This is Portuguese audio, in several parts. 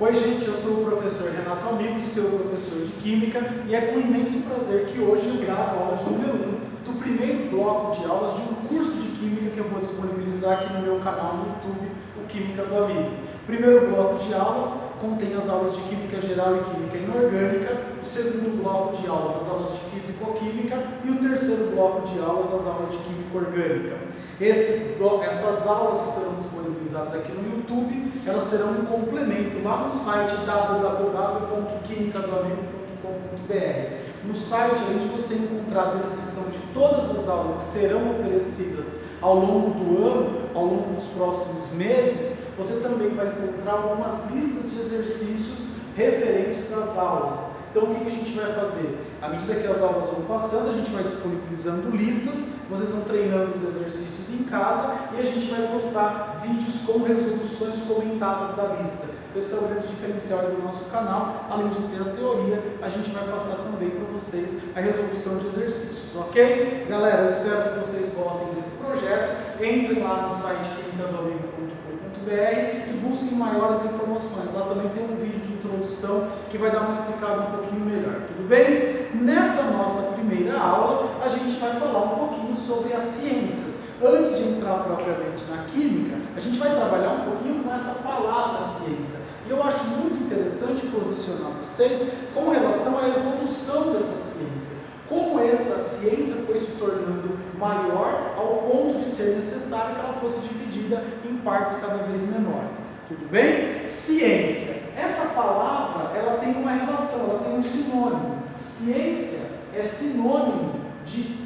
Oi gente, eu sou o professor Renato Amigo, seu professor de Química, e é com imenso prazer que hoje eu gravo a aula número 1 do primeiro bloco de aulas de um curso de Química que eu vou disponibilizar aqui no meu canal no YouTube, o Química do Amigo. O primeiro bloco de aulas contém as aulas de Química Geral e Química Inorgânica, o segundo bloco de aulas, as aulas de Físico-Química, e o terceiro bloco de aulas, as aulas de Química Orgânica. Essas aulas que serão disponibilizadas aqui no YouTube, elas terão um complemento lá no site www.quimicadoamigo.com.br. No site, além de você encontrar a descrição de todas as aulas que serão oferecidas ao longo do ano, ao longo dos próximos meses, você também vai encontrar algumas listas de exercícios referentes às aulas. Então, o que a gente vai fazer? À medida que as aulas vão passando, a gente vai disponibilizando listas, vocês vão treinando os exercícios em casa e a gente vai postar vídeos com resoluções comentadas da lista. Esse é o grande diferencial do nosso canal. Além de ter a teoria, a gente vai passar também para vocês a resolução de exercícios, ok? Galera, eu espero que vocês gostem desse projeto. Entrem lá no site quimicadoamigo.com.br e busquem maiores informações. Lá também tem um vídeo de introdução que vai dar uma explicada um pouquinho melhor, tudo bem? Nessa nossa primeira aula, a gente vai falar um pouquinho sobre as ciências. Antes de entrar propriamente na química, a gente vai trabalhar um pouquinho com essa palavra ciência. E eu acho muito interessante posicionar vocês com relação à evolução dessa ciência. Como essa ciência foi se tornando maior ao ponto de ser necessário que ela fosse dividida em partes cada vez menores. Tudo bem? Ciência. Essa palavra, ela tem uma relação, ela tem um sinônimo. Ciência é sinônimo de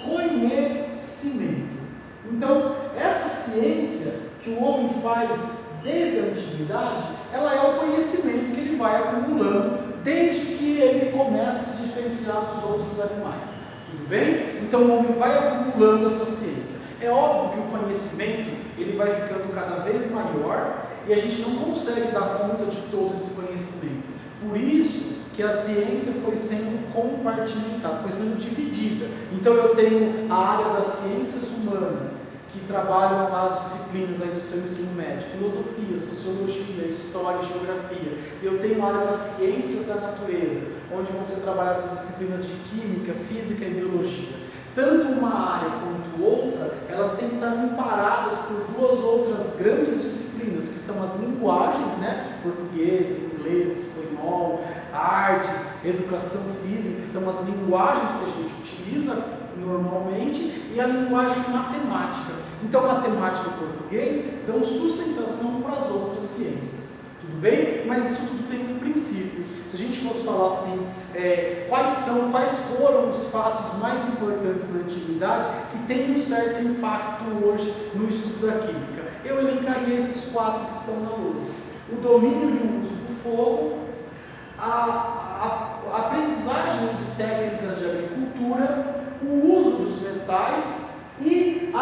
conhecimento. Então, essa ciência que o homem faz desde a antiguidade, ela é o conhecimento que ele vai acumulando desde que ele começa a se diferenciar dos outros animais. Tudo bem? Então, o homem vai acumulando essa ciência. É óbvio que o conhecimento ele vai ficando cada vez maior e a gente não consegue dar conta de todo esse conhecimento. Por isso que a ciência foi sendo compartimentada, foi sendo dividida. Então eu tenho a área das ciências humanas, que trabalham lá as disciplinas aí do seu ensino médio, filosofia, sociologia, história e geografia. Eu tenho a área das ciências da natureza, onde vão ser trabalhadas as disciplinas de química, física e biologia. Tanto uma área quanto outra, elas têm que estar amparadas por duas outras grandes disciplinas, que são as linguagens, né? Português, inglês, espanhol, artes, educação física, que são as linguagens que a gente utiliza normalmente, e a linguagem matemática. Então, matemática e português dão sustentação para as outras ciências. Tudo bem? Mas isso tudo tem um princípio. Se a gente fosse falar assim, quais foram os fatos mais importantes na antiguidade que têm um certo impacto hoje no estudo da química, eu elencaria esses 4 que estão na lousa: o domínio e o uso do fogo, a aprendizagem de técnicas de agricultura, o uso dos metais e o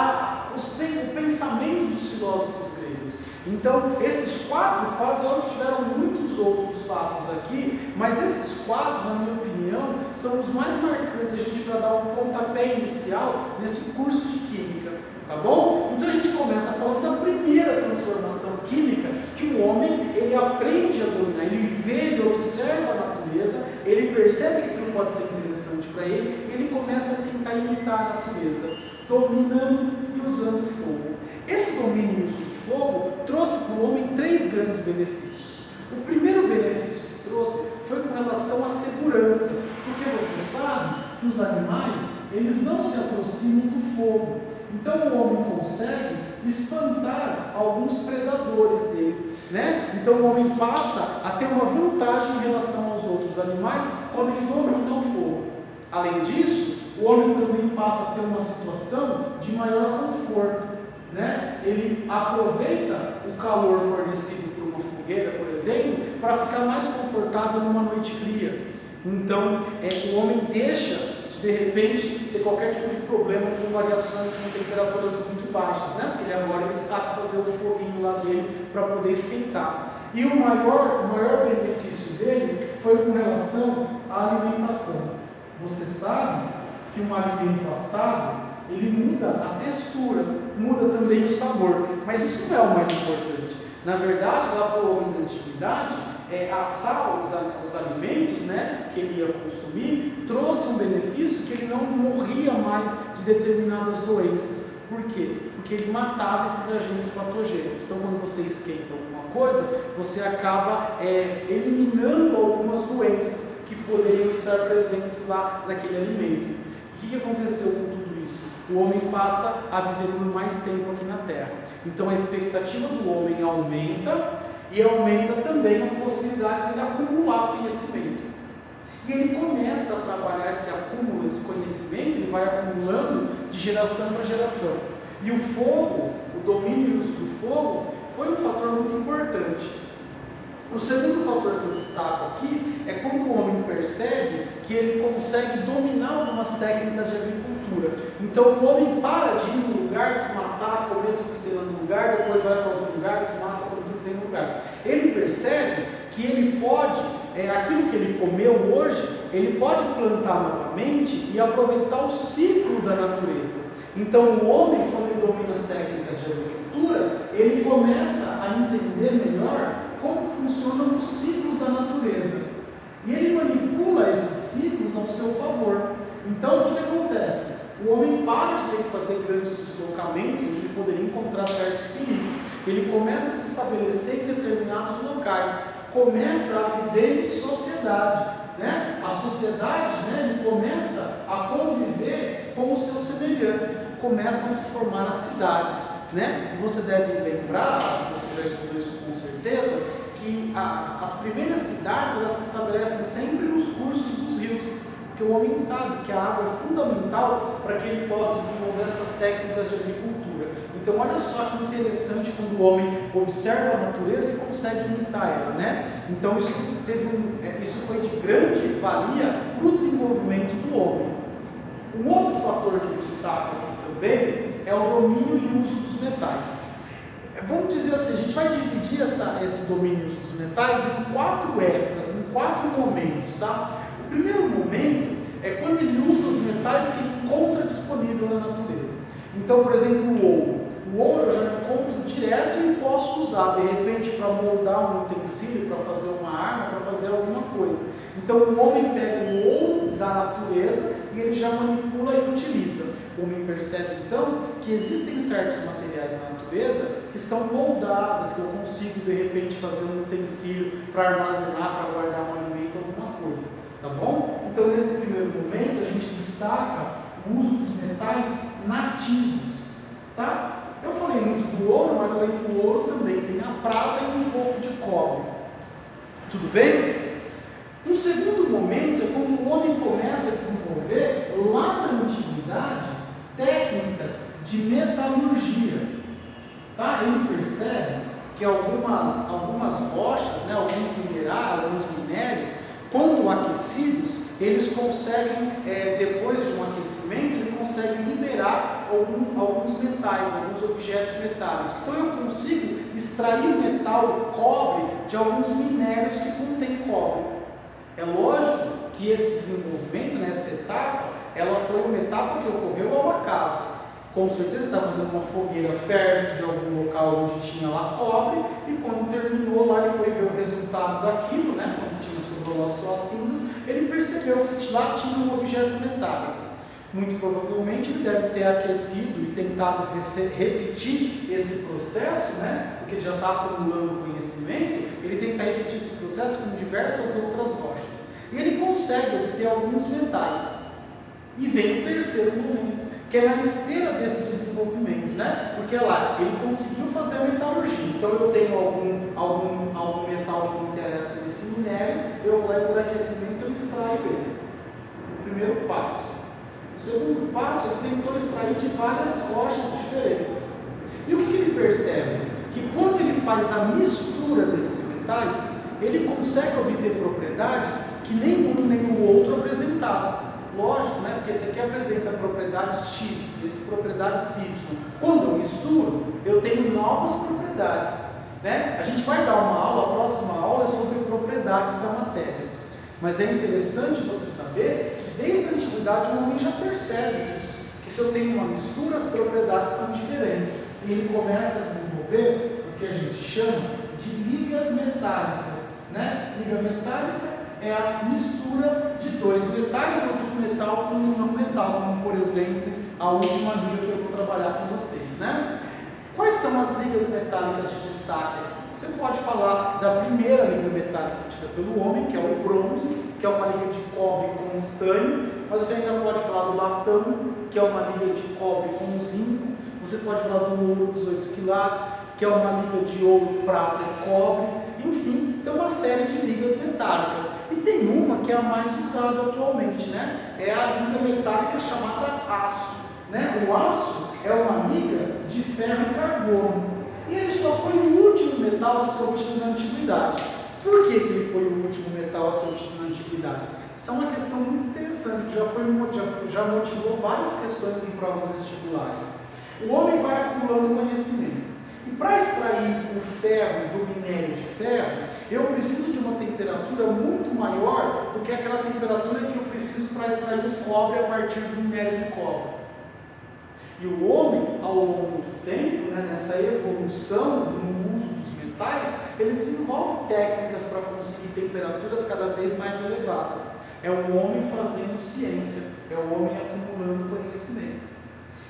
pensamento dos filósofos gregos. Então, esses 4 fatos, óbvio que tiveram muitos outros fatos aqui, mas esses 4, na minha opinião, são os mais marcantes a gente para dar um pontapé inicial nesse curso de química, tá bom? Então a gente começa falando da primeira transformação química, que o homem, ele aprende a dominar, ele vê, ele observa a natureza, ele percebe que aquilo pode ser interessante para ele, e ele começa a tentar imitar a natureza, dominando e usando o fogo. Esse domínio e uso do fogo trouxe para o homem 3 grandes benefícios. O primeiro benefício que trouxe foi com relação à segurança, porque você sabe que os animais, eles não se aproximam do fogo. Então o homem consegue espantar alguns predadores dele, né? Então o homem passa a ter uma vantagem em relação aos outros animais quando ele domina o fogo. Além disso, o homem também passa a ter uma situação de maior conforto, né? Ele aproveita o calor fornecido por uma fogueira, por exemplo, para ficar mais confortável numa noite fria. Então, o homem deixa de repente ter qualquer tipo de problema com variações com temperaturas muito baixas, né? Porque ele sabe fazer o foguinho lá dele para poder esquentar. E o maior benefício dele foi com relação à alimentação. Você sabe que um alimento assado, ele muda a textura, muda também o sabor, mas isso não é o mais importante. Na verdade, lá para o homem da antiguidade, assar os alimentos, né, que ele ia consumir, trouxe um benefício que ele não morria mais de determinadas doenças. Por quê? Porque ele matava esses agentes patogênicos. Então, quando você esquenta alguma coisa, você acaba eliminando algumas doenças que poderiam estar presentes lá naquele alimento. O que aconteceu com tudo isso? O homem passa a viver por mais tempo aqui na Terra. Então, a expectativa do homem aumenta e aumenta também a possibilidade de ele acumular conhecimento. E ele começa a trabalhar esse acúmulo, esse conhecimento, ele vai acumulando de geração para geração. E o fogo, o domínio e o uso do fogo, foi um fator muito importante. O segundo fator que eu destaco aqui é como o homem percebe que ele consegue dominar algumas técnicas de agricultura. Então o homem para de ir no lugar, desmatar, comer tudo que tem lá no lugar, depois vai para outro lugar, desmata, come tudo que tem no lugar. Ele percebe que ele pode, aquilo que ele comeu hoje, ele pode plantar novamente e aproveitar o ciclo da natureza. Então o homem, quando ele domina as técnicas de agricultura, ele começa a entender melhor como funcionam os ciclos da natureza. E ele manipula esses ciclos ao seu favor. Então o que acontece? O homem para de ter que fazer grandes deslocamentos, onde ele poderia encontrar certos perigos. Ele começa a se estabelecer em determinados locais, começa a viver em sociedade. Né? A sociedade, né, ele começa a conviver com os seus semelhantes, começam a se formar as cidades. Né? E você deve lembrar, você já estudou isso com certeza, que as primeiras cidades elas se estabelecem sempre nos cursos dos rios, porque o homem sabe que a água é fundamental para que ele possa desenvolver essas técnicas de agricultura. Então olha só que interessante quando o homem observa a natureza e consegue imitar ela, né? Então isso foi de grande valia para o desenvolvimento do homem. Um outro fator que eu destaco aqui também é o domínio e uso dos metais. Vamos dizer assim, a gente vai dividir esse domínio e uso dos metais em 4 épocas, em 4 momentos, tá? O primeiro momento é quando ele usa os metais que ele encontra disponível na natureza. Então, por exemplo, o ouro. O ouro eu já encontro direto e posso usar, de repente, para moldar um utensílio, para fazer uma arma, para fazer alguma coisa. Então, o homem pega o ouro da natureza e ele já manipula e utiliza. O homem percebe, então, que existem certos materiais na natureza que são moldáveis, que eu consigo, de repente, fazer um utensílio para armazenar, para guardar um alimento, alguma coisa. Tá bom? Então, nesse primeiro momento, a gente destaca o uso dos metais nativos. Tá? Eu falei muito do ouro, mas além do ouro também tem a prata e um pouco de cobre. Tudo bem? Um segundo momento é quando o homem começa a desenvolver, lá na antiguidade, técnicas de metalurgia. Tá? Ele percebe que algumas rochas, né, alguns minerais, alguns minérios, quando aquecidos, eles conseguem, depois de um aquecimento, ele consegue liberar alguns metais, alguns objetos metálicos. Então eu consigo extrair o metal, o cobre, de alguns minérios que contêm cobre. É lógico que esse desenvolvimento, né, essa etapa, ela foi uma etapa que ocorreu ao acaso. Com certeza está fazendo uma fogueira perto de algum local onde tinha lá cobre, e quando terminou lá ele foi ver o resultado daquilo, né, quando tinha sobrou lá só as cinzas, ele percebeu que lá tinha um objeto metálico. Muito provavelmente ele deve ter aquecido e tentado repetir esse processo, né, porque ele já está acumulando conhecimento, ele tenta repetir esse processo com diversas outras rochas. E ele consegue obter alguns metais. E vem o terceiro momento, que é na esteira desse desenvolvimento, né? Porque lá ele conseguiu fazer a metalurgia. Então eu tenho algum metal que me interessa nesse minério, eu vou lá e por aquecimento eu extraio ele. O primeiro passo. O segundo passo, ele tentou extrair de várias rochas diferentes. E o que ele percebe? Que quando ele faz a mistura desses metais, ele consegue obter propriedades que nenhum nem o outro apresentava. Lógico, né? Porque esse aqui apresenta propriedades X, esse propriedades Y. Quando eu misturo, eu tenho novas propriedades. Né? A gente vai dar uma aula, a próxima aula é sobre propriedades da matéria. Mas é interessante você saber que desde a antiguidade o homem já percebe isso. Que se eu tenho uma mistura, as propriedades são diferentes. E ele começa a desenvolver o que a gente chama de ligas metálicas, né? Liga metálica é a mistura de dois metais ou de um metal com um não metal, como por exemplo a última liga que eu vou trabalhar com vocês, né? Quais são as ligas metálicas de destaque aqui? Você pode falar da primeira liga metálica obtida pelo homem, que é o bronze, que é uma liga de cobre com estânio, mas você ainda pode falar do latão, que é uma liga de cobre com zinco, você pode falar do ouro 18 quilates, que é uma liga de ouro, prata e cobre, enfim, tem uma série de ligas metálicas. E tem uma que é a mais usada atualmente, né? É a liga metálica chamada aço, né? O aço é uma liga de ferro e carbono. E ele só foi o último metal a ser obtido na antiguidade. Por que ele foi o último metal a ser obtido na antiguidade? Isso é uma questão muito interessante, que já motivou várias questões em provas vestibulares. O homem vai acumulando conhecimento. E para extrair o ferro do minério de ferro, eu preciso de uma temperatura muito maior do que aquela temperatura que eu preciso para extrair o cobre a partir do minério de cobre. E o homem, ao longo do tempo, né, nessa evolução no uso dos metais, ele desenvolve técnicas para conseguir temperaturas cada vez mais elevadas. É o homem fazendo ciência, é o homem acumulando conhecimento.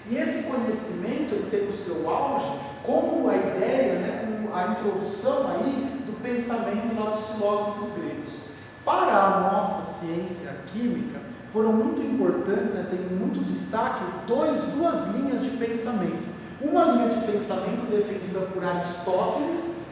E esse conhecimento ele teve o seu auge como a ideia, né, como a introdução aí do pensamento lá dos filósofos gregos. Para a nossa ciência química, foram muito importantes, né, tem muito destaque duas linhas de pensamento. Uma linha de pensamento defendida por Aristóteles,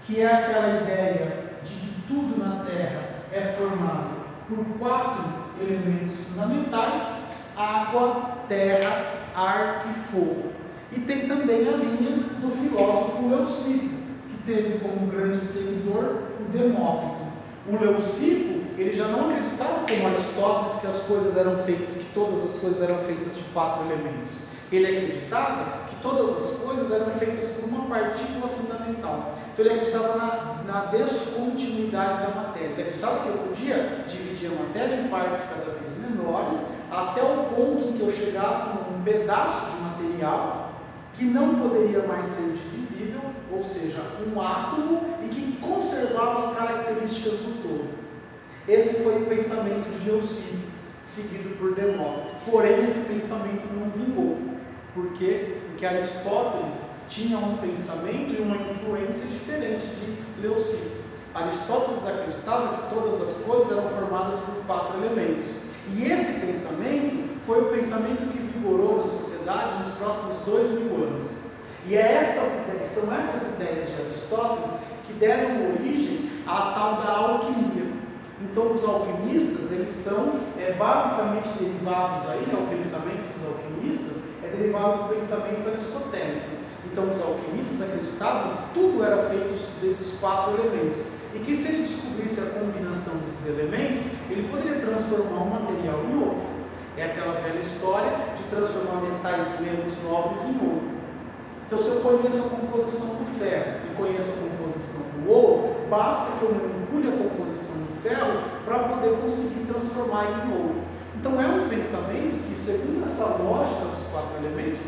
que é aquela ideia de que tudo na Terra é formado por 4 elementos fundamentais: água, terra, ar e fogo. E tem também a linha do filósofo Leucipo, que teve como grande seguidor o Demócrito. O Leucipo, ele já não acreditava como Aristóteles que as coisas eram feitas, que todas as coisas eram feitas de 4 elementos. Ele acreditava que todas as coisas eram feitas por uma partícula fundamental. Então ele acreditava na descontinuidade da matéria. Ele acreditava que eu podia dividir a matéria em partes cada vez menores, até o ponto em que eu chegasse num pedaço de material que não poderia mais ser divisível, ou seja, um átomo, e que conservava as características do todo. Esse foi o pensamento de Leucipo, seguido por Demócrito. Porém, esse pensamento não vingou. Por quê? Porque Aristóteles tinha um pensamento e uma influência diferente de Leucipo. Aristóteles acreditava que todas as coisas eram formadas por 4 elementos. E esse pensamento foi o pensamento que vigorou na sociedade nos próximos 2000 anos. E são essas ideias de Aristóteles que deram origem à tal da alquimia. Então, os alquimistas, eles são basicamente derivados aí, né, o pensamento dos alquimistas é derivado do pensamento aristotélico. Então, os alquimistas acreditavam que tudo era feito desses 4 elementos. E que se ele descobrisse a combinação desses elementos, ele poderia transformar um material em outro. É aquela velha história de transformar metais menos nobres em ouro. Então, se eu conheço a composição do ferro e conheço a composição do ouro, basta que eu manipule a composição do ferro para poder conseguir transformar ele em ouro. Então, é um pensamento que, segundo essa lógica dos 4 elementos,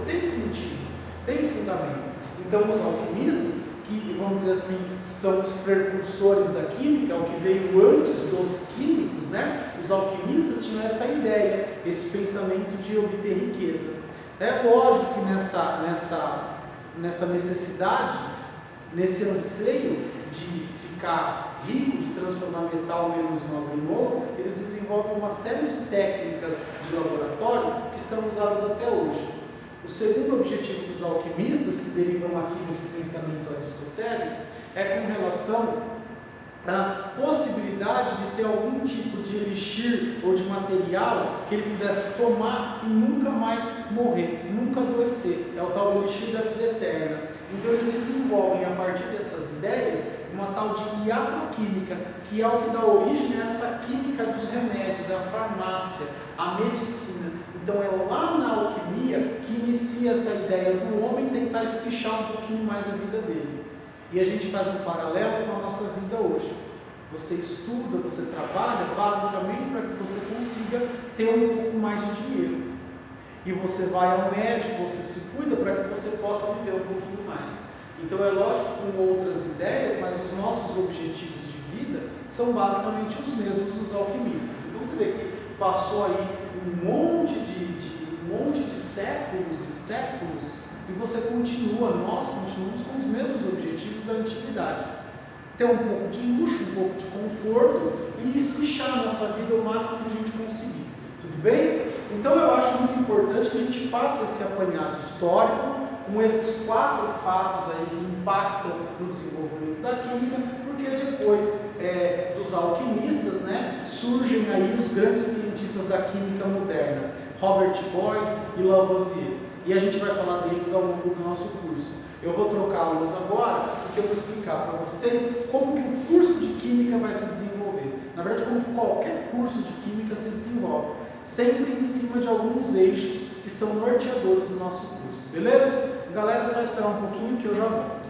tem sentido, tem fundamento. Então, os alquimistas, que, vamos dizer assim, são os precursores da química, o que veio antes dos químicos, né? Os alquimistas tinham essa ideia, esse pensamento de obter riqueza. É lógico que nessa necessidade, nesse anseio de ficar rico, de transformar metal menos nobre em ouro, eles desenvolvem uma série de técnicas de laboratório que são usadas até hoje. O segundo objetivo dos alquimistas, que derivam aqui desse pensamento aristotélico, é com relação à possibilidade de ter algum tipo de elixir ou de material que ele pudesse tomar e nunca mais morrer, nunca adoecer. É o tal do elixir da vida eterna. Então eles desenvolvem, a partir dessas ideias, uma tal de iatroquímica, que é o que dá origem a essa química dos remédios, a farmácia, a medicina. Então é lá na alquimia que inicia essa ideia do homem tentar espichar um pouquinho mais a vida dele. E a gente faz um paralelo com a nossa vida hoje. Você estuda, você trabalha basicamente para que você consiga ter um pouco mais de dinheiro. e você vai ao médico, você se cuida para que você possa viver um pouquinho mais. Então é lógico com outras ideias, mas os nossos objetivos de vida são basicamente os mesmos dos alquimistas. Então você vê que passou aí um monte de séculos e séculos e você nós continuamos com os mesmos objetivos da antiguidade. Ter um pouco de luxo, um pouco de conforto e espichar a nossa vida o máximo que a gente conseguir. Tudo bem? Então eu acho muito importante que a gente faça esse apanhado histórico com esses 4 fatos aí que impactam no desenvolvimento da química, porque depois dos alquimistas, né, surgem aí os grandes cientistas da química moderna, Robert Boyle e Lavoisier, e a gente vai falar deles ao longo do nosso curso. Eu vou trocá-los agora, porque eu vou explicar para vocês como que o curso de química vai se desenvolver. Na verdade, como que qualquer curso de química se desenvolve, sempre em cima de alguns eixos que são norteadores do nosso curso, beleza? Galera, é só esperar um pouquinho que eu já volto.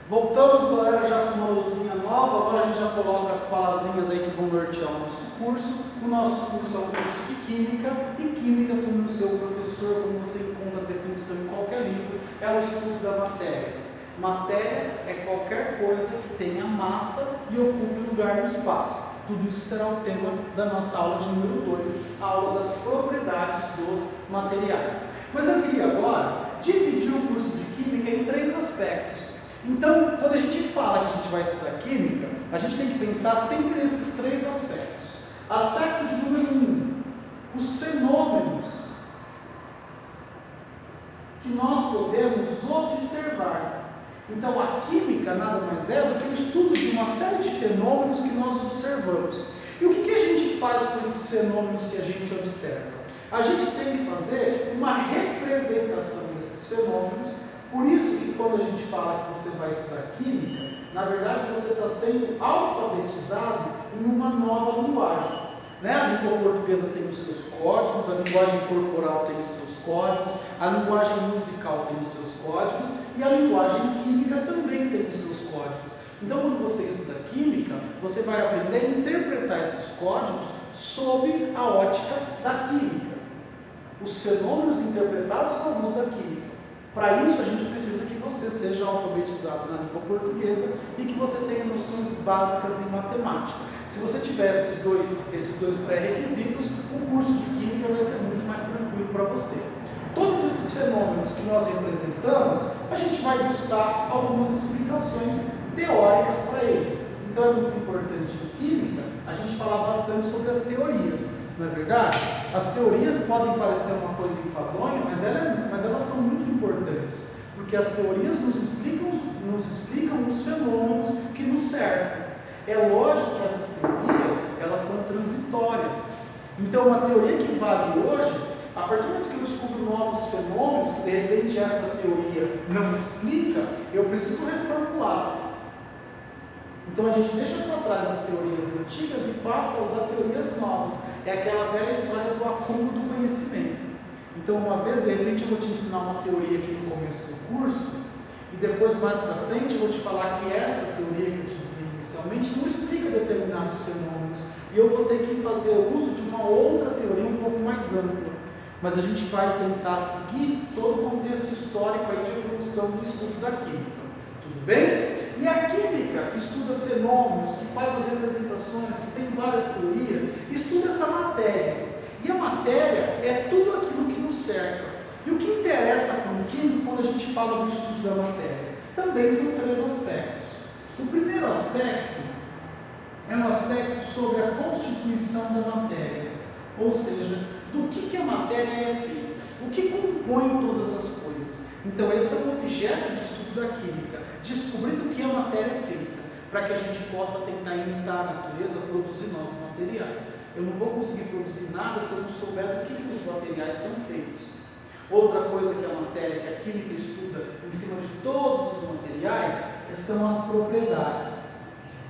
Voltamos, galera, já com uma luzinha nova. Agora a gente já coloca as palavrinhas aí que vão nortear o nosso curso. O nosso curso é um curso de Química, e Química, como o seu professor, como você encontra a definição em qualquer livro, é o estudo da matéria. Matéria é qualquer coisa que tenha massa e ocupe lugar no espaço. Tudo isso será o tema da nossa aula de número 2, a aula das propriedades dos materiais. Mas eu queria agora dividir o curso de Química em 3 aspectos. Então, quando a gente fala que a gente vai estudar Química, a gente tem que pensar sempre nesses 3 aspectos. Aspecto de número 1, os fenômenos que nós podemos observar. Então, a Química nada mais é do que o estudo de uma série de fenômenos que nós observamos. E o que a gente faz com esses fenômenos que a gente observa? A gente tem que fazer uma representação desses fenômenos. Por isso que quando a gente fala que você vai estudar Química, na verdade você está sendo alfabetizado em uma nova linguagem. Né? A língua portuguesa tem os seus códigos, a linguagem corporal tem os seus códigos, a linguagem musical tem os seus códigos e a linguagem química também tem os seus códigos. Então, quando você estuda Química, você vai aprender a interpretar esses códigos sob a ótica da Química. Os fenômenos interpretados à luz da Química. Para isso, a gente precisa que você seja alfabetizado na língua portuguesa e que você tenha noções básicas em matemática. Se você tiver esses dois pré-requisitos, o curso de Química vai ser muito mais tranquilo para você. Todos esses fenômenos que nós representamos, a gente vai buscar algumas explicações teóricas para eles. Então, é muito importante em Química a gente falar bastante sobre as teorias. Não é verdade? As teorias podem parecer uma coisa enfadonha, mas elas são muito importantes, porque as teorias nos explicam os fenômenos que nos cercam. É lógico que essas teorias, elas são transitórias. Então, uma teoria que vale hoje, a partir do momento que eu descubro novos fenômenos, que de repente essa teoria não explica, eu preciso reformular. Então a gente deixa para trás as teorias antigas e passa a usar teorias novas. É aquela velha história do acúmulo do conhecimento. Então, uma vez, de repente, eu vou te ensinar uma teoria aqui no começo do curso, e depois, mais para frente, eu vou te falar que essa teoria que eu te ensinei inicialmente não explica determinados fenômenos, e eu vou ter que fazer uso de uma outra teoria um pouco mais ampla. Mas a gente vai tentar seguir todo o contexto histórico aí de evolução do estudo da Química. Tudo bem? E a Química, que estuda fenômenos, que faz as representações, que tem várias teorias, estuda essa matéria. E a matéria é tudo aquilo que nos cerca. E o que interessa para o químico quando a gente fala do estudo da matéria? Também são 3 aspectos. O primeiro aspecto é um aspecto sobre a constituição da matéria, ou seja, do que a matéria é feita, o que compõe todas as coisas. Então, esse é o objeto de estudo da Química, descobrir do que a matéria é feita, para que a gente possa tentar imitar a natureza, produzir novos materiais. Eu não vou conseguir produzir nada se eu não souber do que os materiais são feitos. Outra coisa que a matéria, que a Química estuda em cima de todos os materiais, são as propriedades.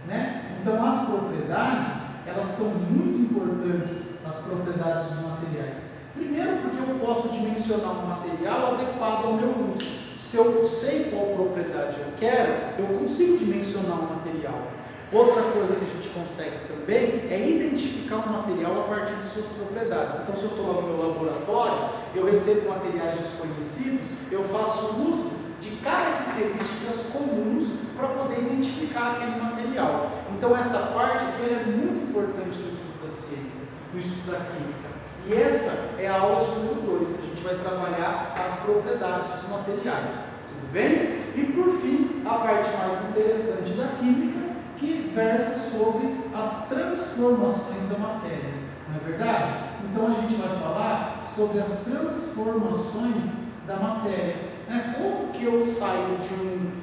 Né? Então, as propriedades, elas são muito importantes, as propriedades dos materiais. Primeiro, porque eu posso dimensionar um material adequado ao meu uso. Se eu sei qual propriedade eu quero, eu consigo dimensionar um material. Outra coisa que a gente consegue também é identificar um material a partir de suas propriedades. Então, se eu estou lá no meu laboratório, eu recebo materiais desconhecidos, eu faço uso de características comuns para poder identificar aquele material. Então, essa parte aqui é muito importante no estudo da ciência, no estudo da química. E essa é a aula de número 2, a gente vai trabalhar as propriedades dos materiais. Tudo bem? E por fim, a parte mais interessante da química, que versa sobre as transformações da matéria. Não é verdade? Então a gente vai falar sobre as transformações da matéria. Como que eu saio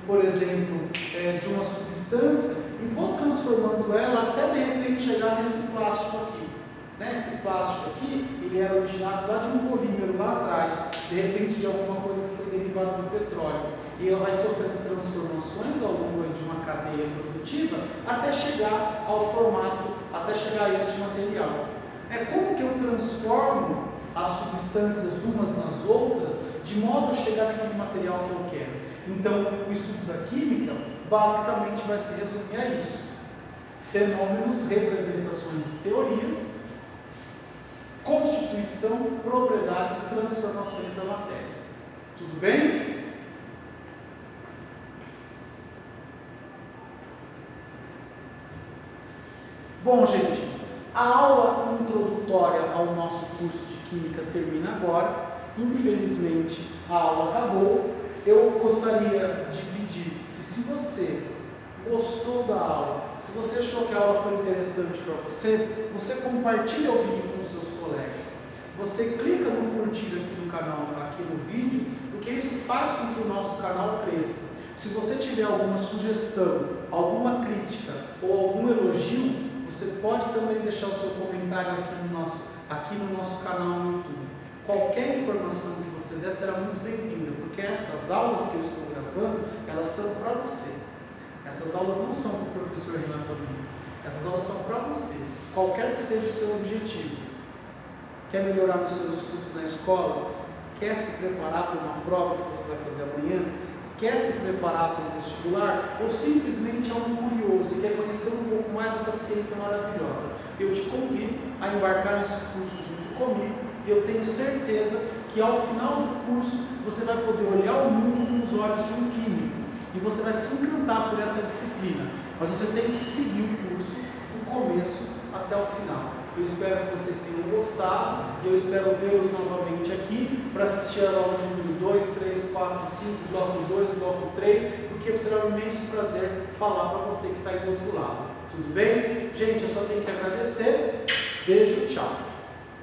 por exemplo, de uma substância e vou transformando ela até de repente chegar nesse plástico aqui. Esse plástico aqui, ele é originado lá de um polímero lá atrás, de repente de alguma coisa que foi derivada do petróleo. E ela vai sofrendo transformações ao longo de uma cadeia produtiva até chegar ao formato, até chegar a este material. Como que eu transformo as substâncias umas nas outras, de modo a chegar naquele material que eu quero? Então, o estudo da química, basicamente, vai se resumir a isso. Fenômenos, representações e teorias, constituição, propriedades e transformações da matéria. Tudo bem? Bom, gente, a aula introdutória ao nosso curso de Química termina agora. Infelizmente, a aula acabou. Eu gostaria de pedir que, se você gostou da aula, se você achou que a aula foi interessante para você, você compartilha o vídeo com os seus colegas. Você clica no curtir aqui no canal, aqui no vídeo, porque isso faz com que o nosso canal cresça. Se você tiver alguma sugestão, alguma crítica ou algum elogio, você pode também deixar o seu comentário aqui no nosso canal no YouTube. Qualquer informação que você der será muito bem-vinda, porque essas aulas que eu estou gravando, elas são para você. Essas aulas não são para o professor Renato Abreu. Essas aulas são para você, qualquer que seja o seu objetivo. Quer melhorar nos seus estudos na escola? Quer se preparar para uma prova que você vai fazer amanhã? Quer se preparar para um vestibular? Ou simplesmente é um curioso e quer conhecer um pouco mais dessa ciência maravilhosa? Eu te convido a embarcar nesse curso junto comigo e eu tenho certeza que ao final do curso você vai poder olhar o mundo com os olhos de um químico e você vai se encantar por essa disciplina. Mas você tem que seguir o curso do começo até o final. Eu espero que vocês tenham gostado e eu espero vê-los novamente aqui para assistir a aula de número 2, 3, 4, 5, bloco 2, bloco 3, porque será um imenso prazer falar para você que está aí do outro lado. Tudo bem? Gente, eu só tenho que agradecer. Beijo, tchau.